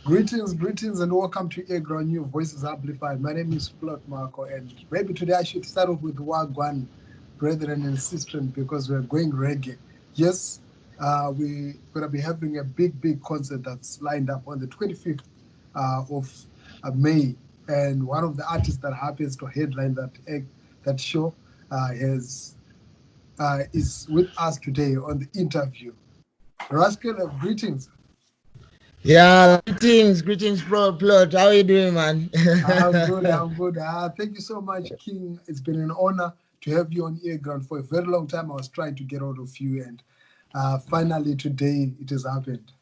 Greetings, and welcome to Airground New Voices Amplified. My name is Plot Marco, and maybe today I should start off with Wagwan, brethren and sisters, because we're going reggae. Yes, we're going to be having a big concert that's lined up on the 25th of May, and one of the artists that happens to headline that show is with us today on the interview. RAS CALEB, greetings. Yeah, greetings, Plot. How are you doing, man? I'm good. Thank you so much, King. It's been an honor to have you on Airground. For a very long time, I was trying to get hold of you, and finally today it has happened.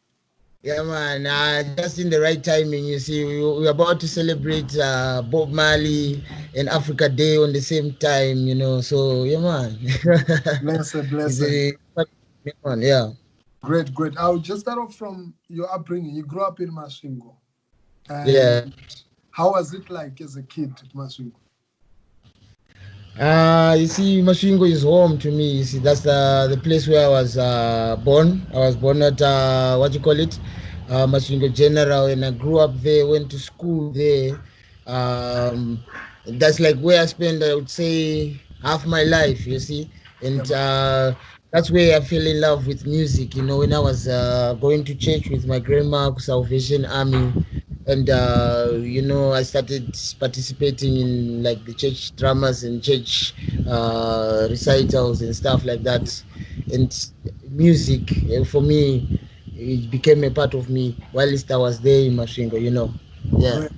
Yeah, man. Just in the right timing. You see, we're about to celebrate Bob Marley and Africa Day on the same time. So yeah, man. Blessed. Yeah, man. Yeah. Great. I'll just start off from your upbringing. You grew up in Masvingo. Yeah. How was it like as a kid at Masvingo? You see, Masvingo is home to me. You see, that's the place where I was born. I was born at Masvingo General, and I grew up there. Went to school there. That's like where I spent, I would say, half my life. You see, and that's where I fell in love with music. When I was going to church with my grandma, Salvation Army, and I started participating in like the church dramas and church recitals and stuff like that. And music, for me, it became a part of me whilst I was there in Masvingo. Yeah. Great.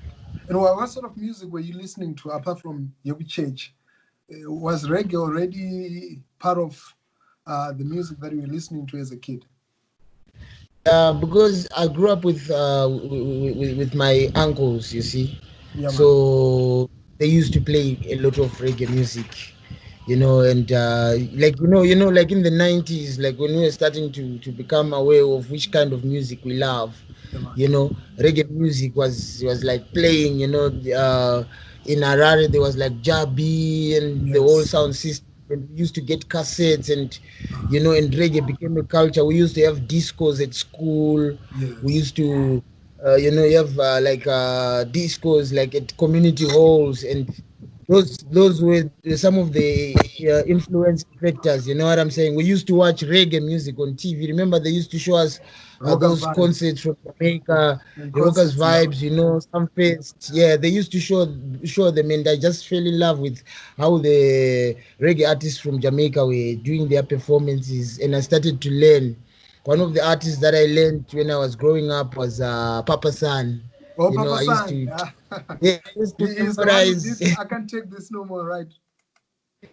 And what sort of music were you listening to apart from your church? Was reggae already part of the music that you were listening to as a kid? Because I grew up with my uncles, you see. Yeah, so they used to play a lot of reggae music, and like like in the 90s, like when we were starting to become aware of which kind of music we love, reggae music was like playing, in Harare there was like Jabi and the whole sound system. And we used to get cassettes, and and reggae became a culture. We used to have discos at school. We used to you have discos like at community halls, and those were some of the influence factors. You know what I'm saying? We used to watch reggae music on TV. Remember, they used to show us those concerts from Jamaica, the Rockers Vibes, some fest. Yeah, they used to show them, and I just fell in love with how the reggae artists from Jamaica were doing their performances, and I started to learn. One of the artists that I learned when I was growing up was Papa San. Papa San. I used to memorize. I can't take this no more, right?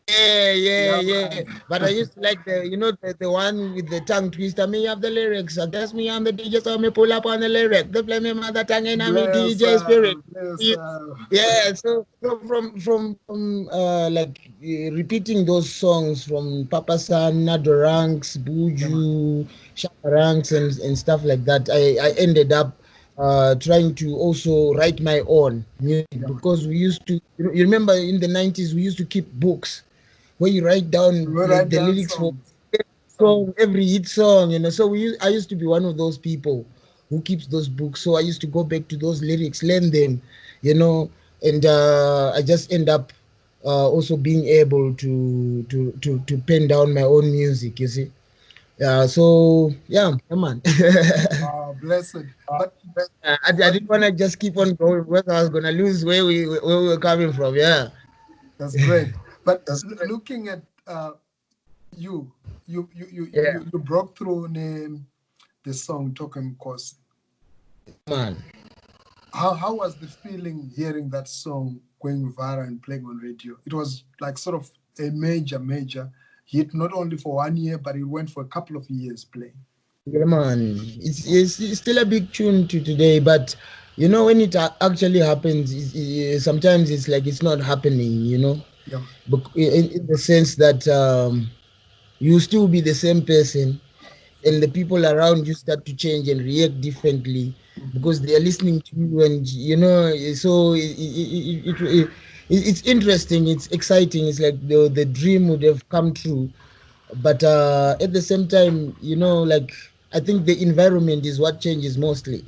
Yeah. But I used to like the one with the tongue twister. Me have the lyrics. I guess me on the DJ, so me pull up on the lyric. They play me mother tongue in me DJ spirit. Yeah. So from like repeating those songs from Papa San, Nado Ranks, Buju, Shaka Ranks, and stuff like that, I ended up trying to also write my own music, because we used to, you remember in the 90s we used to keep books where you write down the lyrics for every hit song, so I used to be one of those people who keeps those books. So I used to go back to those lyrics, learn them, and I just end up also being able to pen down my own music, you see. So yeah, come on. Blessed. But I didn't want to just keep on going because I was gonna lose where we were coming from. Yeah, that's great. But looking at you broke through the song Token Course. Man, how was the feeling hearing that song going viral and playing on radio? It was like sort of a major hit, not only for 1 year, but it went for a couple of years playing. Yeah, man, it's still a big tune to today, but when it actually happens, sometimes it's like it's not happening, Yeah. In the sense that you still be the same person, and the people around you start to change and react differently because they are listening to you, and so it's interesting, it's exciting, it's like the dream would have come true. But at the same time, like I think the environment is what changes mostly.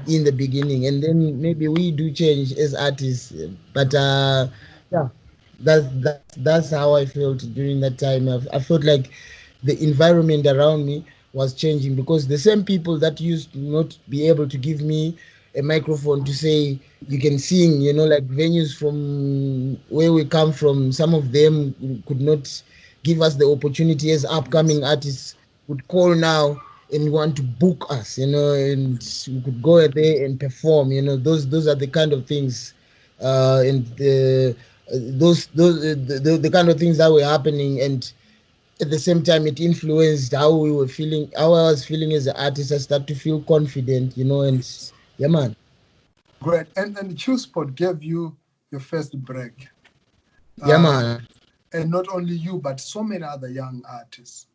in the beginning, and then maybe we do change as artists. But yeah, that's how I felt during that time. I felt like the environment around me was changing because the same people that used to not be able to give me a microphone to say you can sing, like venues from where we come from, some of them could not give us the opportunity as Yes. upcoming artists would call now and want to book us, and we could go there and perform. Those are the kind of things, and the kind of things that were happening, and at the same time it influenced how we were feeling, how I was feeling as an artist. I start to feel confident, and Yes. yeah, man. Great. And Chill Spot gave you your first break. Yeah, Uh, man. and not only you, but so many other young artists.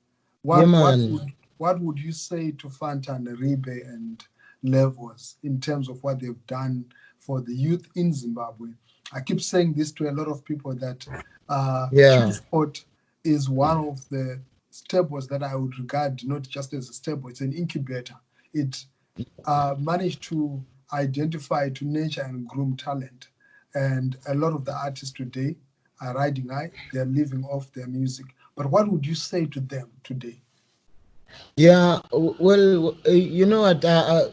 Yeah, What what man. would what would you say to Fanta and Ribe and Levels in terms of what they've done for the youth in Zimbabwe? I keep saying this to a lot of people that Chill Yeah. Spot is one of the stables that I would regard not just as a stable, it's an incubator. It managed to identify, to nurture, and groom talent. And a lot of the artists today are riding high, they're living off their music. But what would you say to them today? Yeah, well, you know what?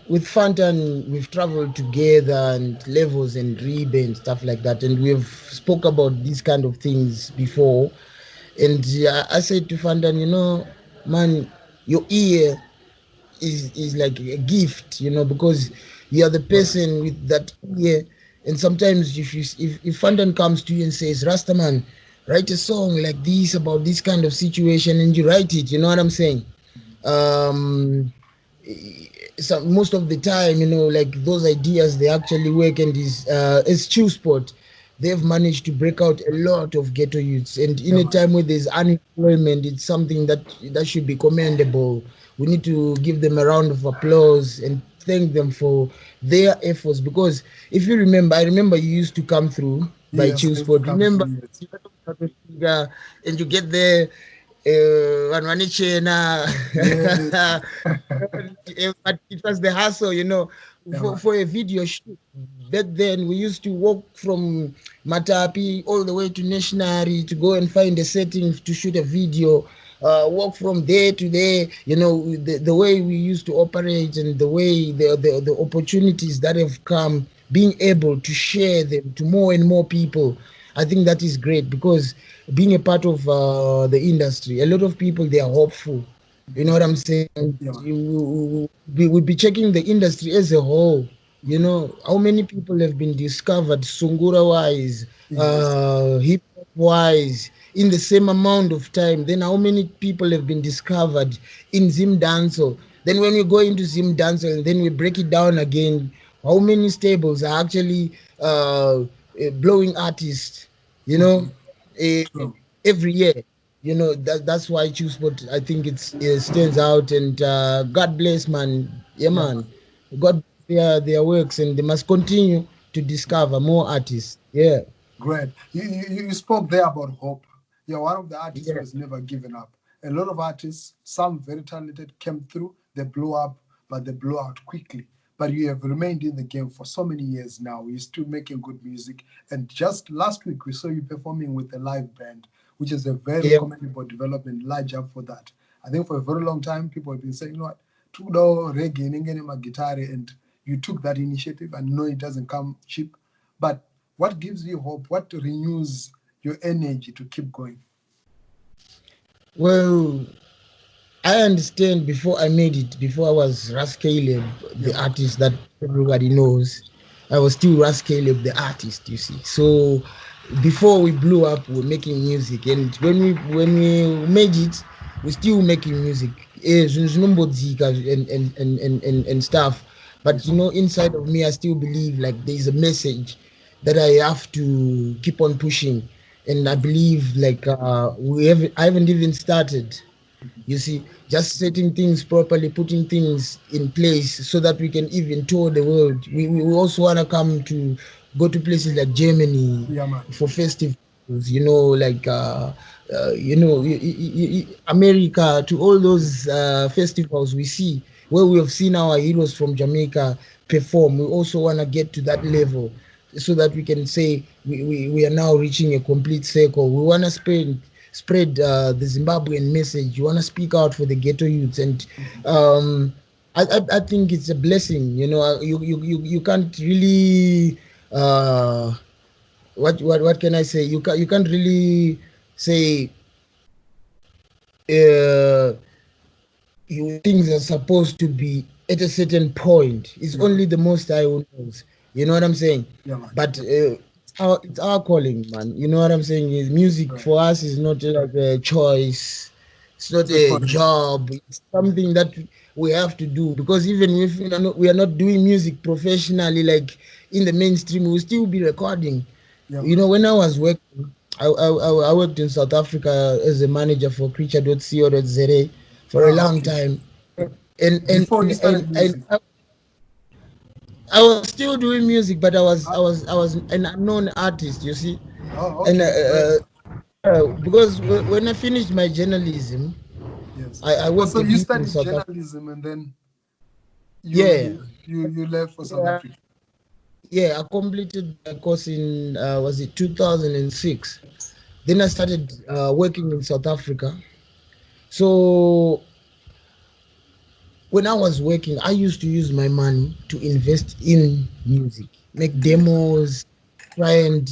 With Fantan, we've traveled together and levels and Rebe and stuff like that, and we've spoke about these kind of things before. And I said to Fantan, man, your ear is like a gift, because you are the Right. person with that ear. And sometimes if Fantan comes to you and says, Rastaman, write a song like this about this kind of situation, and you write it, you know what I'm saying? um so most of the time, like those ideas, they actually work, and is as Chill Spot, they've managed to break out a lot of ghetto youths, and in Yeah, a man. time where there's unemployment, it's something that should be commendable. We need to give them a round of applause and thank them for their efforts, because if you remember, I remember you used to come through by Yes, Chill I used to Spot, come remember? through. Yes. And you get there, Wanwanichena. Yes. But it was the hassle, Yeah, for, man. for a video shoot. Back then, we used to walk from Matapi all the way to Nationary to go and find a setting to shoot a video. Walk from there to there, the way we used to operate, and the way the opportunities that have come, being able to share them to more and more people. I think that is great, because being a part of the industry, a lot of people, they are hopeful. You know what I'm saying? Yeah, man. We would be checking the industry as a whole. How many people have been discovered, Sungura wise, Yes. hip hop wise, in the same amount of time? Then how many people have been discovered in Zim Danso? Then when we go into Zim Danso and then we break it down again, how many stables are actually blowing artists? You know, Mhm. eh, True. every year. That's why Choose Sport, I think it stands out, and God bless, man. Yeah, Yeah, man. man. God bless their works, and they must continue to discover more artists. Yeah. Great. You spoke there about hope. You're one of the artists who Yeah. has never given up. A lot of artists, some very talented, came through, they blew up, but they blew out quickly. But you have remained in the game for so many years now. You're still making good music. And just last week, we saw you performing with a live band, which is a very Yeah. commendable development. Large up for that. I think for a very long time, people have been saying, you know what, Tudo, reggae, ningene guitar, and you took that initiative. And no, it doesn't come cheap. But what gives you hope? What renews your energy to keep going? Well, I understand, before I made it, before I was Ras Caleb, Yeah, the man. artist that everybody knows, I was still Ras Caleb, the artist, you see. So before we blew up, we were making music. And when we made it, we're still making music. And stuff. But Yes. inside of me, I still believe like there's a message that I have to keep on pushing. And I believe like I haven't even started, you see, just setting things properly, putting things in place so that we can even tour the world. We also want to come to go to places like Germany Yeah, man. for festivals, like America, to all those festivals we see, where we have seen our heroes from Jamaica perform. We also want to get to that level so that we can say we are now reaching a complete circle. We want to spread the Zimbabwean message. You want to speak out for the ghetto youths, and um, I think it's a blessing. You know, you can't really what can I say? You can't really say uh, things are supposed to be at a certain point. It's Yeah. only the Most High who knows. You know what I'm saying? Yeah, man. But Yeah. it's our calling, man. You know what I'm saying? Is music Right. for us is not like a choice. It's not It's a a calling. job. It's something that we have to do, because even if we are not doing music professionally, like in the mainstream, we'll still be recording. Yeah, You man. know, when I was working, I worked in South Africa as a manager for creature.co.za for a Ah, long okay. time. Before you started music. And I was still doing music, but Ah, I was an unknown artist, you see. oh, And okay. Great. because when I finished my journalism, Yes. I Oh, worked so a you bit in studied South Africa. journalism and then you Yeah, you you left for South yeah, Africa. yeah. I completed my course in was it 2006. Then I started working in South Africa. So when I was working, I used to use my money to invest in music, make Yes. demos, try and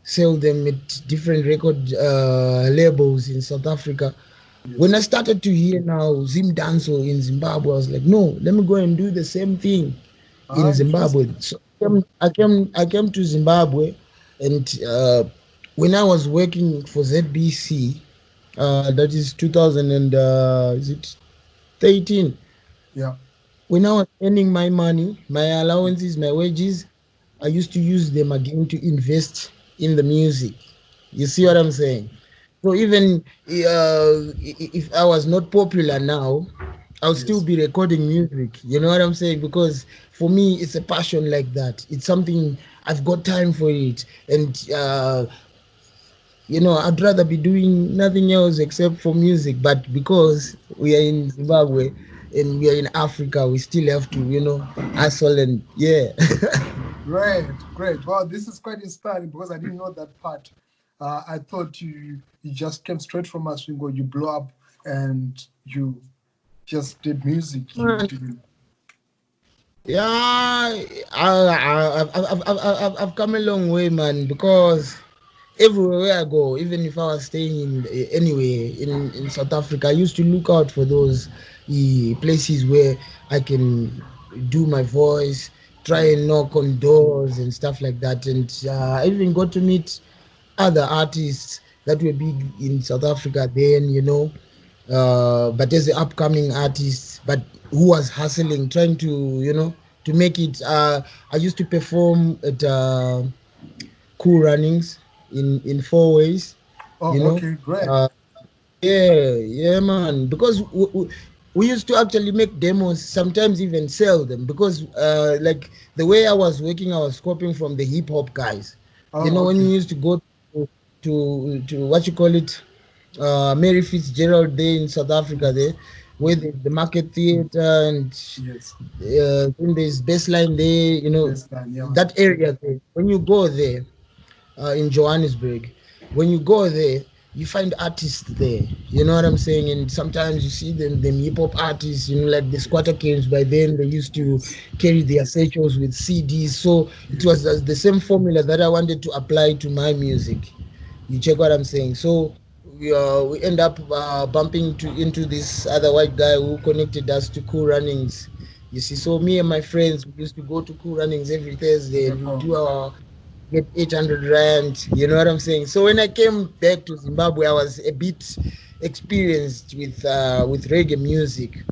sell them at different record labels in South Africa. When Yes. I started to hear now Zim Danso in Zimbabwe, I was like, no, let me go and do the same thing in Ah, Zimbabwe. interesting. So I came to Zimbabwe, and when I was working for ZBC, that is 2000 and is it 13. Yeah. When I was earning my money, my allowances, my wages, I used to use them again to invest in the music. You see what I'm saying? So even if I was not popular now, I'll still Yes. be recording music. You know what I'm saying? Because for me, it's a passion like that. It's something I've got time for it, and I'd rather be doing nothing else except for music. But because we are in Zimbabwe and we are in Africa, we still have to, hustle and yeah. Great, great. Wow, this is quite inspiring because I didn't know that part. I thought you just came straight from Masvingo, you blew up and you just did music. You Man, didn't. yeah, I've come a long way, man, because everywhere where I go, even if I was staying in anywhere in South Africa, I used to look out for those places where I can do my voice, try Yeah. and knock on doors and stuff like that. And I even got to meet other artists that were big in South Africa then, but as an upcoming artist, but who was hustling, trying to, to make it. I used to perform at Cool Runnings in 4 ways, you Oh, know. okay, great. Uh, yeah, yeah, man. Because we used to actually make demos, sometimes even sell them. Because like the way I was working, I was copying from the hip hop guys. Oh, When you okay. used to go to what you call it, Mary Fitzgerald there in South Africa, there where the market theater, and Yes. then there's baseline there, Best line, yeah, man. that area there. When you go there, in Johannesburg. When you go there, you find artists there. You know what I'm saying? And sometimes you see them hip hop artists, like the Squatter Caves. By then, they used to Yes. carry their satchels with CDs. So it Yes. was the same formula that I wanted to apply to my music. You check what I'm saying? So we end up bumping into this other white guy who connected us to Cool Runnings. You see, so me and my friends we used to go to Cool Runnings every Thursday, and we do Perform. our get 800 rand. You know what I'm saying? So when I came back to Zimbabwe, I was a bit experienced with reggae music,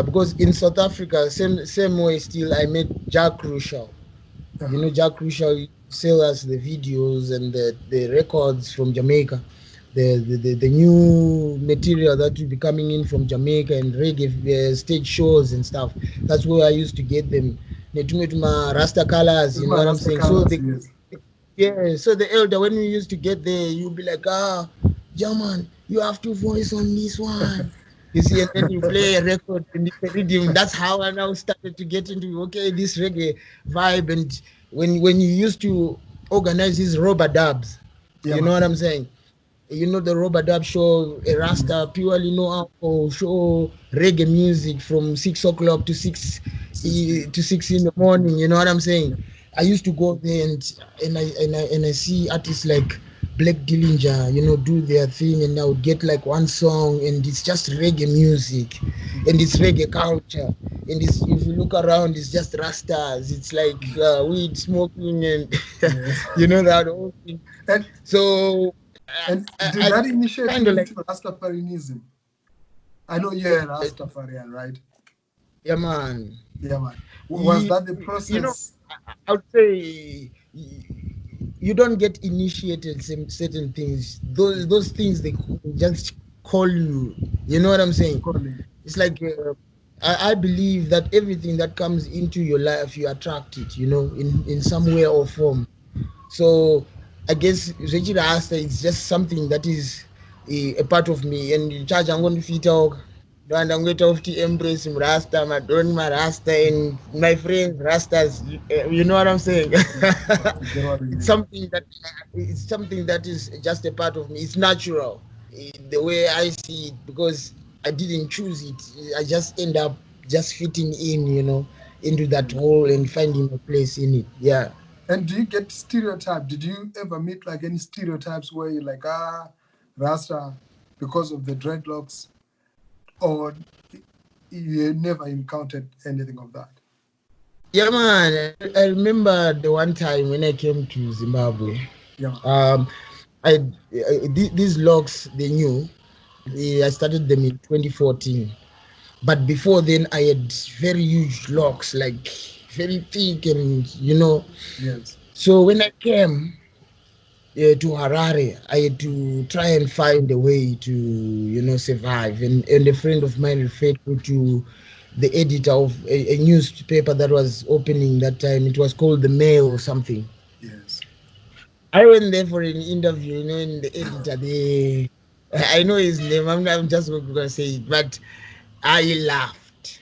because in South Africa, same way still, I met Jack Crucial. Uh-huh. Jack Crucial sell us the videos and the records from Jamaica. The new material that will be coming in from Jamaica and reggae stage shows and stuff. That's where I used to get them. Rasta colors, you know what I'm Rasta saying? So colors, the yes. yeah, so the elder, when we used to get there, you'd be like, German, you have to voice on this one. You see, and then you play a record and it's a rhythm. That's how I now started to get into this reggae vibe. And when you used to organize these rubber dubs, Yeah, you know man. what I'm saying? You know the rubber dub show, a Rasta purely know how to show reggae music from 6 o'clock to 16. to 6 in the morning. You know what I'm saying? I used to go there and I see artists like Black Dillinger, do their thing, and I would get like one song, and it's just reggae music, and it's reggae culture, and it's, if you look around, it's just Rastas. It's like weed smoking, and Yes. that whole thing. And So and did I that initiate kind you of like, into Rastafarianism? I know you're a Rastafarian, right? yeah, man. Yeah, man. Was You, that the you know, process? I would say you don't get initiated certain things. Those things they just call you. You know what I'm saying? Calling. It's like I believe that everything that comes into your life, you attract it. In some way or form. So I guess Reggie Rasta is just something that is a part of me. And in charge, I'm going to fit out. And I'm going to embrace him Rasta, my don't my Rasta, and my friends Rastas. You know what I'm saying? I get what you it's mean. something that it's something that is just a part of me. It's natural, the way I see it, because I didn't choose it. I just end up just fitting in, into that hole and finding a place in it. Yeah. And do you get stereotyped? Did you ever meet like any stereotypes where you're like, Rasta, because of the dreadlocks, or you never encountered anything of that? Yeah, man. I remember the one time when I came to Zimbabwe. Yeah. Um, these logs they knew. I started them in 2014, but before then I had very huge logs, like very thick, and Yes. So when I came to Harare, I had to try and find a way to survive. And a friend of mine referred me to the editor of a newspaper that was opening that time. It was called the Mail or something. Yes. I went there for an interview, and the editor, I know his name. I'm just going to say it, but I laughed.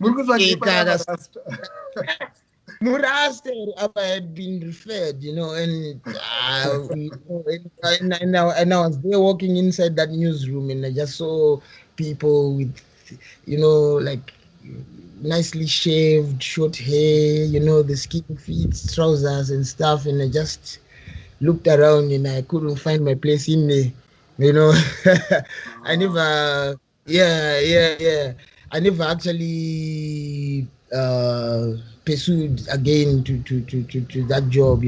Because like if I ever Rasta. Muraster, I had been referred, and I was there walking inside that newsroom, and I just saw people with, like nicely shaved, short hair, the skin fits, trousers and stuff, and I just looked around and I couldn't find my place in there. You know, I Ah, never, yeah. I never actually pursued again to that job.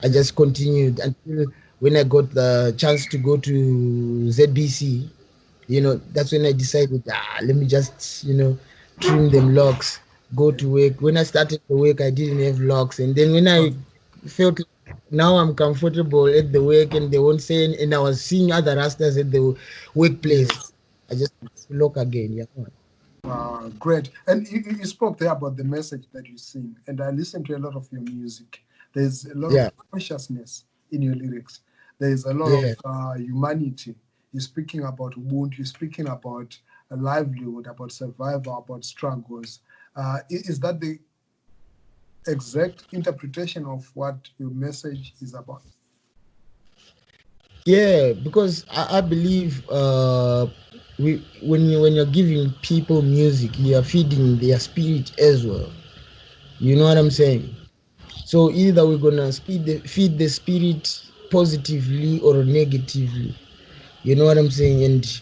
I just continued until when I got the chance to go to ZBC. That's when I decided, let me just, trim them locks, go to work. When I started the work, I didn't have locks. And then when I okay. felt like now I'm comfortable at the work and they won't say, and I was seeing other rastas at the workplace, Yes. I just lock again. Yeah. Great. And you spoke there about the message that you sing, and I listen to a lot of your music. There's a lot of Yeah. consciousness in your lyrics. There's a lot of Yeah. humanity. You're speaking about Ubuntu, you're speaking about a livelihood, about survival, about struggles. Is that the exact interpretation of what your message is about? Yeah, because I believe when you're giving people music, you are feeding their spirit as well. You know what I'm saying? So either we're gonna feed the spirit positively or negatively. You know what I'm saying? And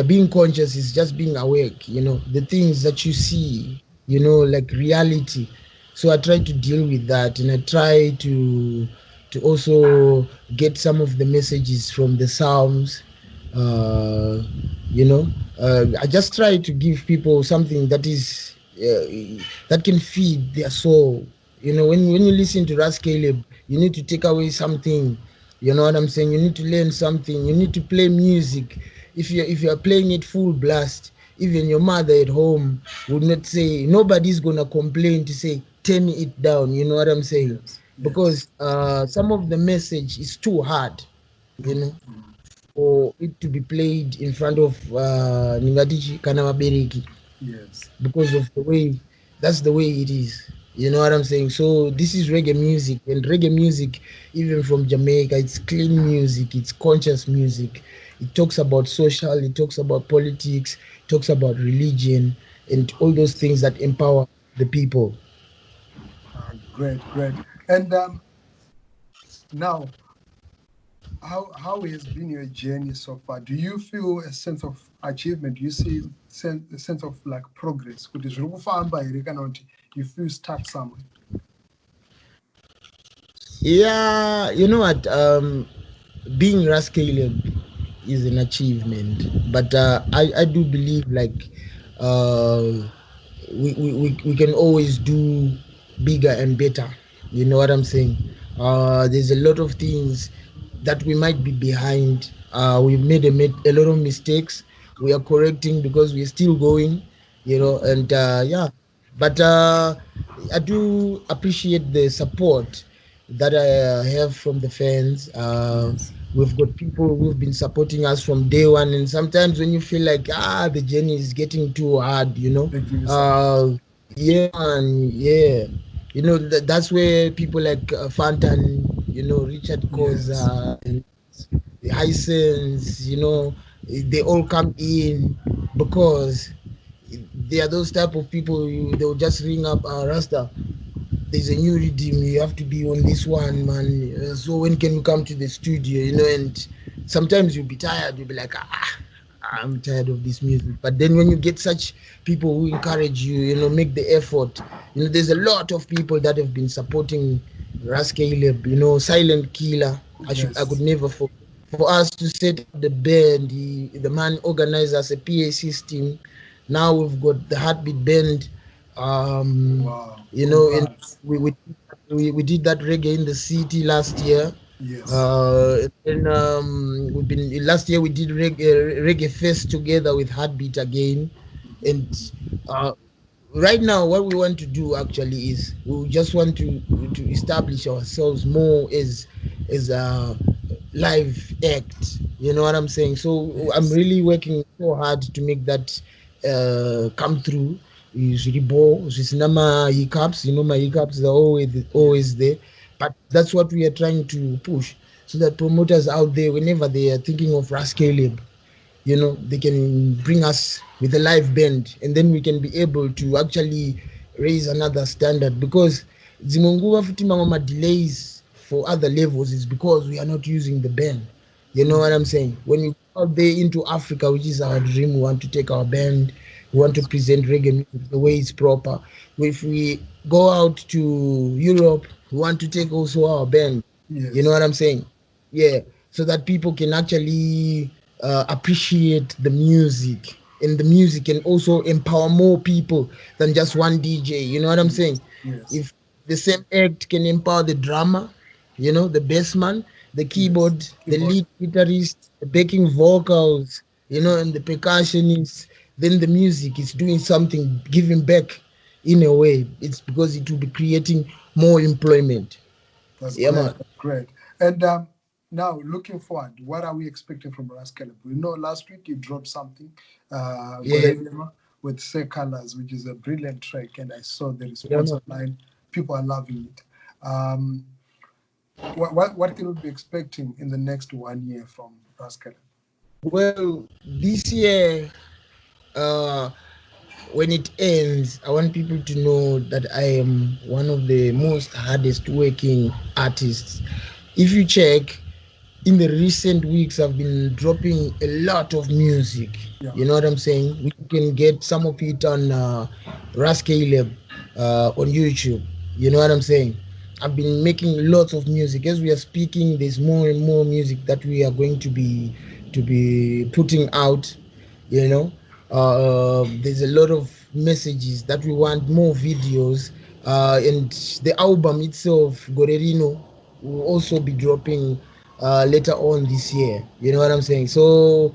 being conscious is just being awake. The things that you see. Like reality. So I try to deal with that, and I try to also get some of the messages from the Psalms. Uh, you know, I just try to give people something that can feed their soul. When you listen to Ras Caleb, you need to take away something. You know what I'm saying? You need to learn something. You need to play music. If you're playing it full blast, even your mother at home would not say. Nobody's gonna complain to say turn it down. You know what I'm saying? Yes. Yes. Because some of the message is too hard. You know. for it to be played in front of Ningatichi kana Mabereki, Yes. because of the way, that's the way it is. You know what I'm saying? So this is reggae music, and reggae music, even from Jamaica, it's clean music, it's conscious music. It talks about social, it talks about politics, it talks about religion, and all those things that empower the people. Great, great. And now, how has been your journey so far? Do you feel a sense of achievement? Do you see a sense of like progress? Kuti zviri kufamba here kana kuti you feel stuck somewhere? Yeah, you know what? Being RAS CALEB is an achievement, but I do believe like uh, we can always do bigger and better. You know what I'm saying? There's a lot of things that we might be behind. We've made a lot of mistakes. We are correcting because we're still going, you know, and yeah. But I do appreciate the support that I have from the fans. Yes. We've got people who've been supporting us from day one, and sometimes when you feel like the journey is getting too hard, you know, They give you support. yeah, man, yeah, you know, that's where people like Fantan, you know, Richard Yes. Koza, and the Hisense, you know, they all come in because they are those type of people. They'll just ring up Rasta, there's a new rhythm, you have to be on this one, man. So when can you come to the studio, you know? And sometimes you'll be tired, you'll be like, I'm tired of this music. But then when you get such people who encourage you, you know, make the effort, you know, there's a lot of people that have been supporting RAS CALEB, you know, Silent Killer. I could Yes. never forget. For us to set up the band, the man organized us a PA system. Now we've got the Heartbeat Band. Wow. You know, in Congrats. we, we we did that reggae in the city last year. Yes. And we've been last year we did reggae fest together with Heartbeat again, and uh, right now what we want to do actually is we just want to establish ourselves more as a live act, you know what I'm saying? So I'm Yes. really working so hard to make that come through. Zviribo my hiccups, you know, my hiccups are always Yes. there, but that's what we are trying to push, so that promoters out there, whenever they are thinking of RAS CALEB, you know, they can bring us with a live band, and then we can be able to actually raise another standard, because zimunguva futi mamwe delays for other levels is because we are not using the band. You know what I'm Yes. saying? When we go out there into Africa, which is our dream, we want to take our band, we want to Yes. present reggae music the way it's proper. If we go out to Europe, we want to take also our band. You know Yes. what I'm saying? Yeah, so that people can actually appreciate the music, and the music can also empower more people than just one DJ. You know what I'm Yes. saying? Yes. If the same act can empower the drummer, you know, the bass man, the Yes. keyboard, the Keyboard. lead guitarist, the backing vocals, you know, and the percussionists, then the music is doing something, giving back in a way. It's because it will be creating more employment. That's Yeah, great. man. That's great. And now, looking forward, what are we expecting from RAS CALEB? We know last week you dropped something, Yeah, Gorilla with Say Colors, which is a brilliant track, and I saw the yeah, response man. online. People are loving it. Um, what can we be expecting in the next 1 year from RAS CALEB? Well, this year, uh, when it ends, I want people to know that I am one of the most hardest working artists. If you check, in the recent weeks, I've been dropping a lot of music. Yeah. You know what I'm saying? You can get some of it on RAS CALEB on YouTube. You know what I'm saying? I've been making lots of music. As we are speaking, there's more and more music that we are going to be putting out. You know, there's a lot of messages that we want, more videos, and the album itself, Gorerino, will also be dropping later on this year. You know what I'm saying? So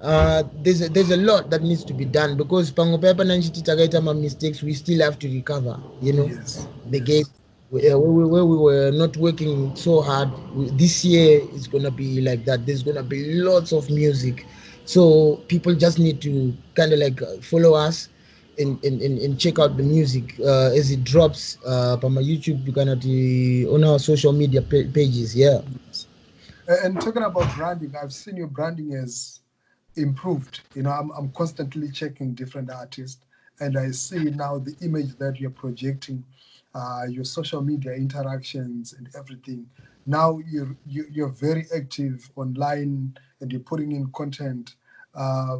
there's a lot that needs to be done, because pango papa nanchiti takaita ma mistakes, we still have to recover. You know, Yes. the game. Yes. where we were not working so hard. This year is gonna be like that. There's gonna be lots of music, so people just need to kind of like follow us and check out the music as it drops on my YouTube. You can on our social media pages. Yeah. Yes. And talking about branding, I've seen your branding has improved. I'm constantly checking different artists, and I see now the image that you're projecting, your social media interactions and everything. Now you're very active online, and you're putting in content. Uh,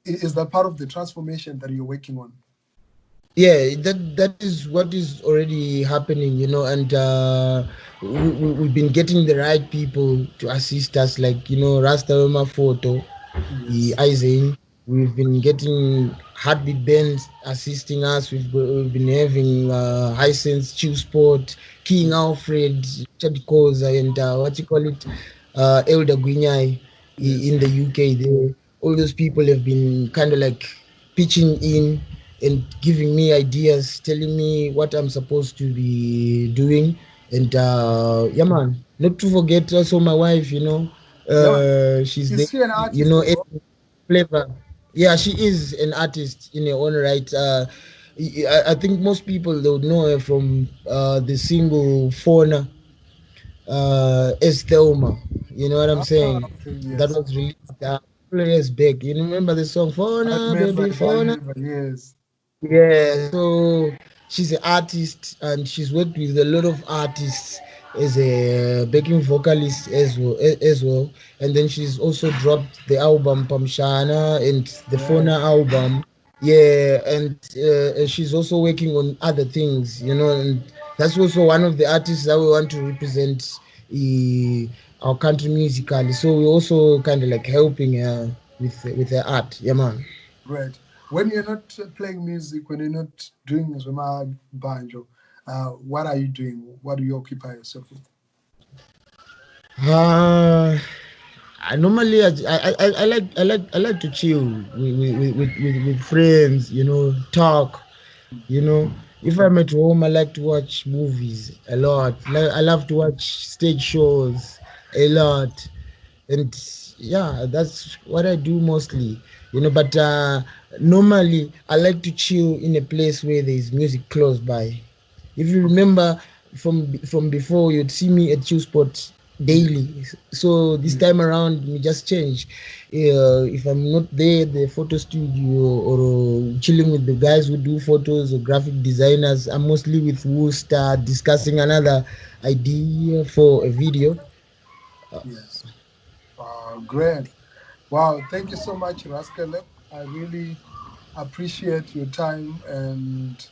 is that part of the transformation that you're working on? Yeah, that is what is already happening, and we've been getting the right people to assist us, like Rasta Photo, the Yes. Isaac. We've been getting heartbeat bands assisting us. We've been having Hisense, Chill Sport, King Yes. Alfred, Chad Koza, and what you call it, Elder Guinyai Yes. in the UK. There, all those people have been kind of like pitching in and giving me ideas, telling me what I'm supposed to be doing. And yeah, man, not to forget also my wife, Yeah, man. she's there, Is she an artist as well? flavor. Yeah, she is an artist in her own right. I think most people they would know her from the single Fauna as Thelma. You know what I'm Ah, saying? okay, That yes. was released years back. You remember the song I Fauna, remember baby it. I Fauna? remember. Yes. Yeah, so she's an artist and she's worked with a lot of artists as a backing vocalist as well. And then she's also dropped the album Pamshana and the Right. Fauna album. Yeah, and she's also working on other things, and that's also one of the artists that we want to represent our country musically. So we're also kind of like helping her with her art. Yeah, man. Right. When you're not playing music, when you're not doing Zuma banjo, what are you doing? What do you occupy yourself with? Uh, I normally I like to chill with friends, talk, If I'm at home, I like to watch movies a lot. I love to watch stage shows a lot, and yeah, that's what I do mostly, But normally, I like to chill in a place where there is music close by. If you remember from before, you'd see me at Chill Spot Yes. daily. So this Yes. time around, we just change. If I'm not there, at the photo studio or chilling with the guys who do photos or graphic designers, I'm mostly with Worcester discussing another idea for a video. Yes. Great. Wow. Thank you so much, RAS CALEB. I really appreciate your time, and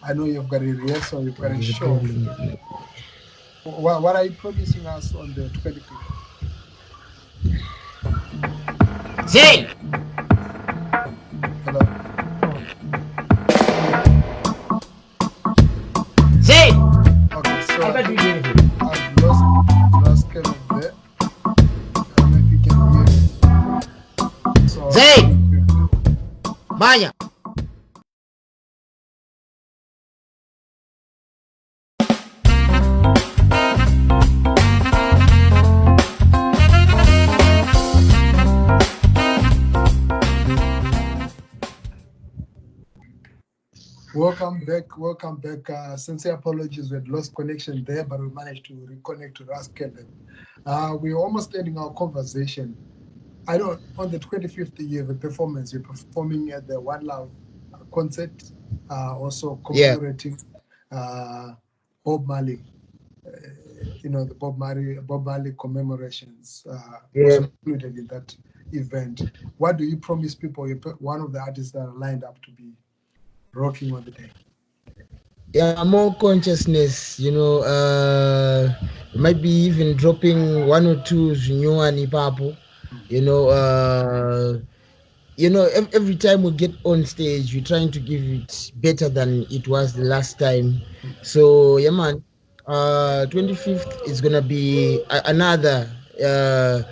I know you've got a rehearsal, you've got a There's a show. problem. What are you promising us on the 25th? Zane! Hello? Zane! Okay, so I I got you think here. I've lost RAS CALEB there. I don't know if you can hear me. So on the Zane! 25th. Maya! Welcome back. Welcome back. Sincere apologies. We had lost connection there, but we managed to reconnect to RAS CALEB. We're almost ending our conversation. I know on the 25th, you have a performance. You're performing at the One Love concert, also Yeah. commemorating uh, Bob Marley. Uh, the Bob Marley commemorations also Yeah. included in that event. What do you promise people? You're one of the artists that are lined up to be rocking on the day. Yeah, more consciousness, might be even dropping one or two new and papo, you know, uh, every time we get on stage, we're trying to give it better than it was the last time. So yeah, man, 25th is gonna be another uh,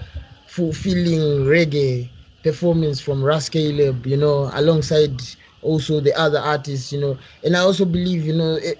fulfilling reggae performance from RAS Caleb, alongside also the other artists, and I also believe,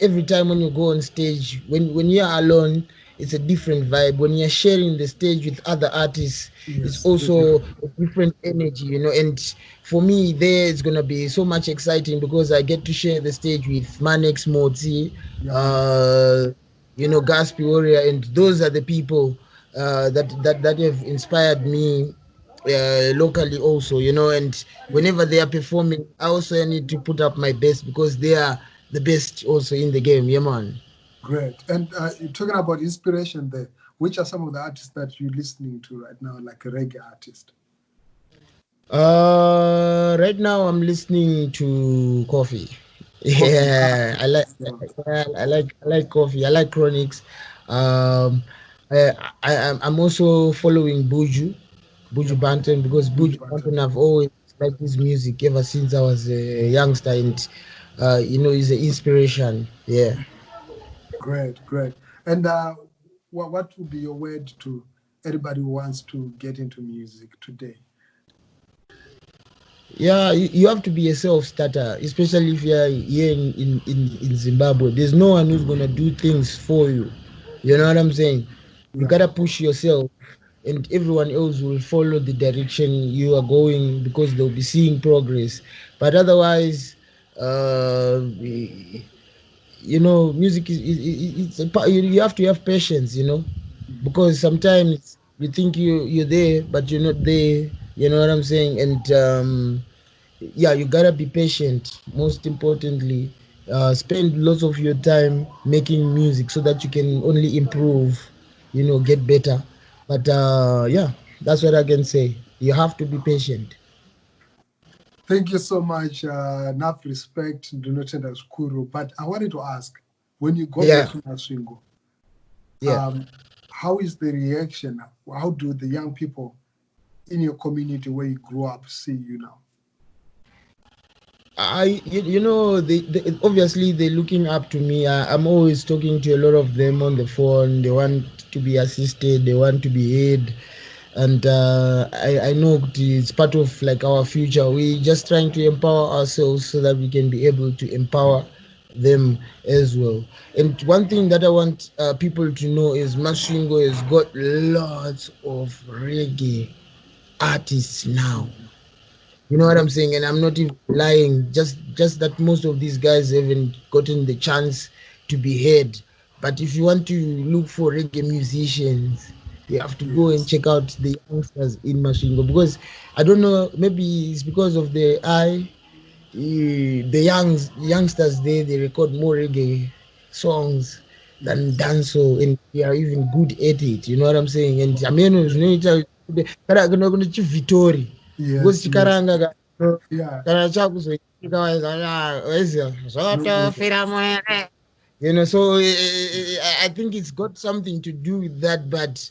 every time when you go on stage, when you're alone, it's a different vibe. When you're sharing the stage with other artists, it's Yes, it's a also different. a different energy, and for me there it's gonna be so much exciting because I get to share the stage with Manex Motsi, Yeah, man. uh Gaspi Warrior, and those are the people that have inspired me locally also, and Yes. whenever they are performing, I also need to put up my best because they are the best also in the game. Yeah, man. Great. And you're talking about inspiration there. Which are some of the artists that you're listening to right now, like a reggae artist? Right now I'm listening to Coffee. Coffee. Yeah, Yeah. I like Coffee. I like Chronics. Um, I'm also following Yeah, Buju man. Banton, because Buju Buju Banton. Banton I've always liked his music ever since I was a youngster, and he's an inspiration. Yeah. Great, great. And what would be your word to anybody who wants to get into music today? Yeah, you have to be a self-starter, especially if you're here in Zimbabwe. There's no one who's gonna do things for you. You know what I'm saying? You Yeah. gotta push yourself, and everyone else will follow the direction you are going because they'll be seeing progress. But otherwise, music it's you have to have patience, Mm. because sometimes you think you're there, but you're not there. You know what I'm saying? And yeah, you gotta be patient. Most importantly, spend lots of your time making music so that you can only improve, get better. But yeah, that's what I can say. You have to be patient. Thank you so much. Enough respect. Do not send us Kuru. But I wanted to ask, when you go back Yeah, to Maswingo, yeah. um, how is the reaction? How do the young people in your community where you grew up see you now? They obviously they're looking up to me. I'm always talking to a lot of them on the phone. They want to be assisted. They want to be aid, and I know it's part of like our future. We just trying to empower ourselves so that we can be able to empower them as well. And one thing that I want people to know is Mashingo has got lots of reggae artists now. Mhm. You know what I'm Great. saying? And I'm not even lying. Just that most of these guys haven't gotten the chance to be heard. But if you want to look for reggae musicians, you have to go and Yes. check out the youngsters in Mashingo, because I don't know, maybe it's because of the the youngsters there, they record more reggae songs than Yes. dancehall, and they are even good at it. You know what I'm saying? And I mean, kuna chivitori because Yes. Yes. chikaranga Yeah. kana chakuzoitika wezia No better. zvotofira mwere. So I think it's got something to do with that. But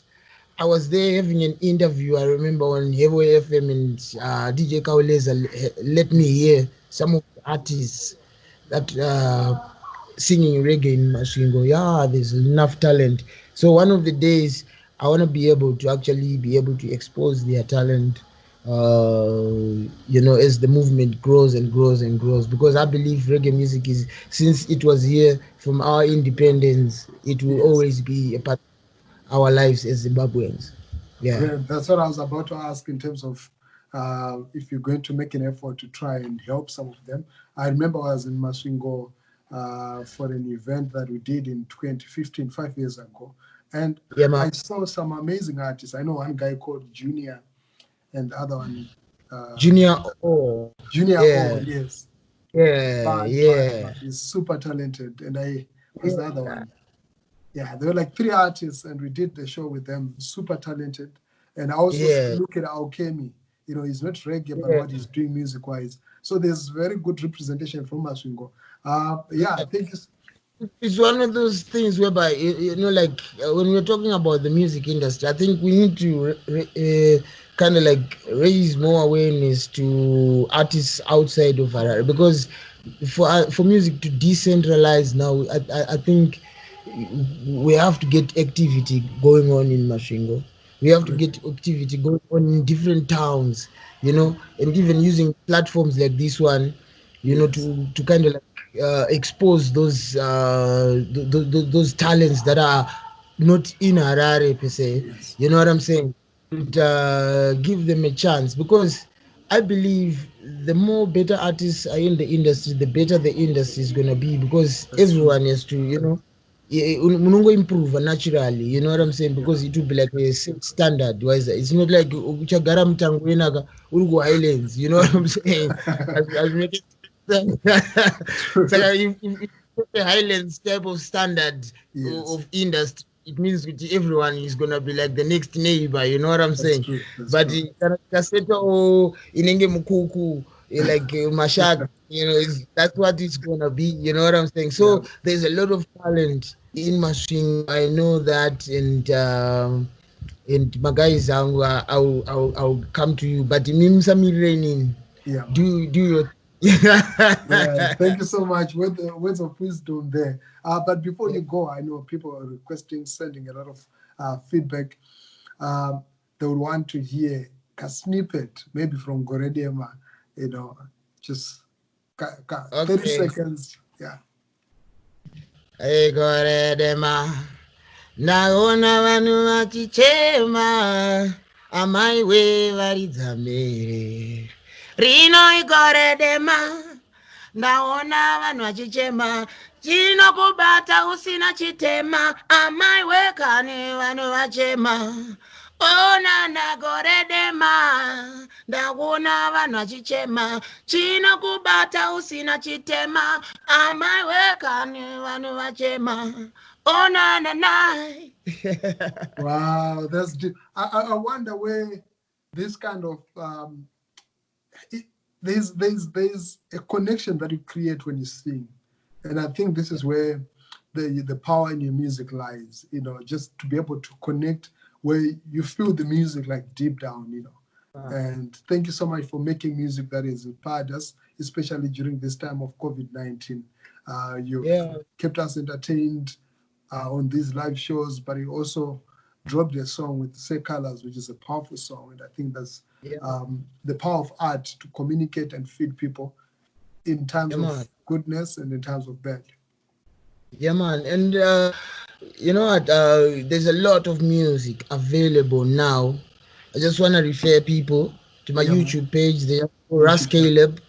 I was there having an interview. I remember on Hevo FM, and DJ Kauleza let me hear some of the artists that singing reggae in Mashingo. Yeah, there's enough talent. So one of the days, I want to be able to actually be able to expose their talent, as the movement grows and grows and grows. Because I believe reggae music is, since it was here from our independence, it will Yes. always be a part of our lives as Zimbabweans. Yeah. Great. That's what I was about to ask in terms of if you're going to make an effort to try and help some of them. I remember I was in Masvingo for an event that we did in 2015, 5 years ago. And Yeah, man. I saw some amazing artists. I know one guy called Junior and the other one, uh, Junior. Oh, Junior yeah, O, yes. yeah, But yeah, he's super talented. And what's the other yeah, one? Yeah, there were like three artists, and we did the show with them. Super talented, and I also yeah, look at Alchemy. He's not reggae, but yeah. what he's doing music wise. So there's very good representation from Maswingo. Yeah, I think It's one of those things whereby like when we're talking about the music industry, I think we need to kind of like raise more awareness to artists outside of Harare, because for music to decentralize now, I think we have to get activity going on in Mashingo. We have to great. get activity going on in different towns, and even using platforms like this one, you know, Yes. to kind of like expose those talents that are not in Harare per se. Yes. You know what I'm saying? And give them a chance, because I believe the more better artists are in the industry, the better the industry is gonna be, because That's true. everyone has to, you know, unongo improve naturally, you know what I'm saying, Yeah. because it will be like a set standard wise. It's not like uchagara mutangweni aka uri kuhighlands, you know what I'm saying. As make it True. so if the highlands type of standard Yes. of industry, it means that everyone is gonna be like the next neighbor, you know what I'm That's saying. true. That's But true. kaseto inenge mukuku, like mashak, you know, that's what it's gonna be, you know what I'm saying. Yeah. So there's a lot of talent in Masvingo, I know that. And my guys, I'll come to you, but mimsamirenin, Yeah, man. do your Yeah, thank you so much. Words of wisdom there. But before you go, I know people are requesting, sending a lot of feedback. Um, they would want to hear a snippet, maybe from Goredema, you know, just 30 Okay. seconds. Yeah. Egoredema, naona vanhu vachichema, amai we varidza mbere, rino igoredema, ndaona vanhu vachichema, chinokubata usina chitema, amai wekani vanhu vachema, ona ndagoredema, ndakuona vanhu vachichema, chinokubata usina chitema, amai wekani vanhu vachema, ona nanai. Wow, that's deep. I wonder where this kind of it, there's a connection that you create when you sing, and I think this is where the power in your music lies. You know, just to be able to connect where you feel the music like deep down. You know, and thank you so much for making music that has inspired us, especially during this time of COVID-19. You've Yeah, kept us entertained on these live shows, but you also dropped a song with Say Colors, which is a powerful song. And I think that's yeah, the power of art to communicate and feed people in yeah, times of man. goodness and in times of bad. Yeah, man. And you know what? There's a lot of music available now. I just want to refer people to my Yeah, man. YouTube page there, RAS YouTube channel. Caleb,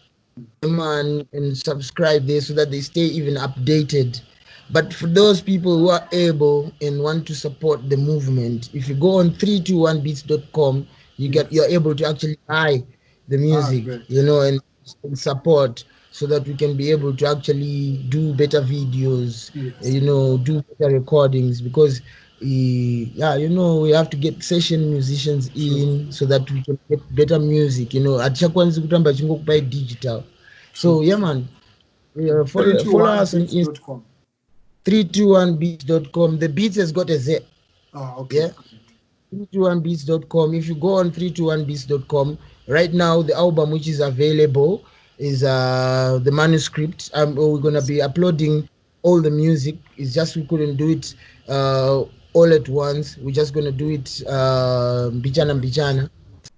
man, and subscribe there so that they stay even updated. But for those people who are able and want to support the movement, if you go on 321beats.com, you're Yes. able to actually buy the Ah, music, great. you know, and support, so that we can be able to actually do better videos, Yes. you know, do better recordings, because yeah, you know, we have to get session musicians True. in so that we can get better music, you know. Hatichakwanisi kutamba chingokupai digital. So True. yeah, True. man, yeah, follow us on321beats.com. 321beats.com. The beats has got a Z. Ah, okay. Yeah, Great. 321beats.com. If you go on 321beats.com right now, the album which is available is the manuscript. We're gonna Yes. be uploading all the music. It's just we couldn't do it all at once. We're just gonna do it bijana bijana.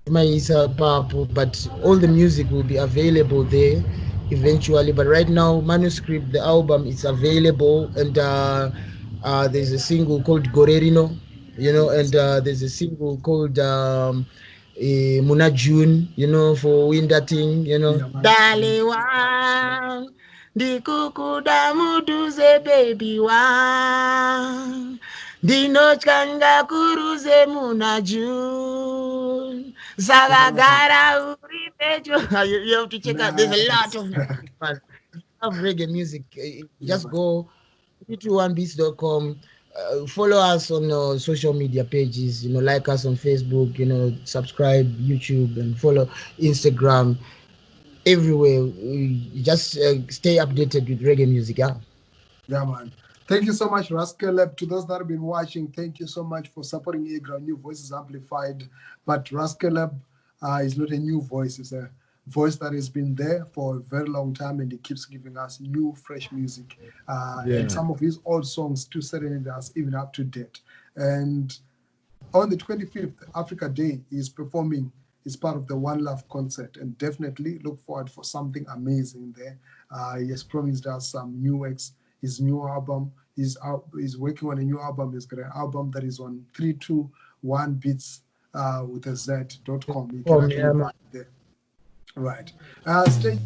But all the music will be available there eventually. But right now, manuscript, the album, is available. And there's a single called Gorerino, you know, and Yes. there's a single called Muna June, you know, for winter thing, you know. Yeah, man. Dale wan, di kukuda muduze baby wan, di nochkanga kuruze Muna June. Wow. Sagagara uri pecho. You have to check out. There's a lot Nice. of music, man. Love reggae music. Yeah, Just man. go 321beats.com. Follow us on social media pages. You know, like us on Facebook. You know, subscribe YouTube and follow Instagram. Everywhere. Just stay updated with reggae music. Yeah. Yeah, man. Thank you so much, RAS CALEB. To those that have been watching, thank you so much for supporting Egra. New Voices Amplified. But RAS CALEB is not a new voice. It's a voice that has been there for a very long time, and he keeps giving us new, fresh music. And Yeah. some of his old songs to serenade us even up to date. And on the 25th, Africa Day, he is performing is part of the One Love concert, and definitely look forward for something amazing there. He has promised us some new works, his new album. He's working on a new album. He's got an album that is on 321 beats with a Z.com. You can actually find it there. Right. Stay.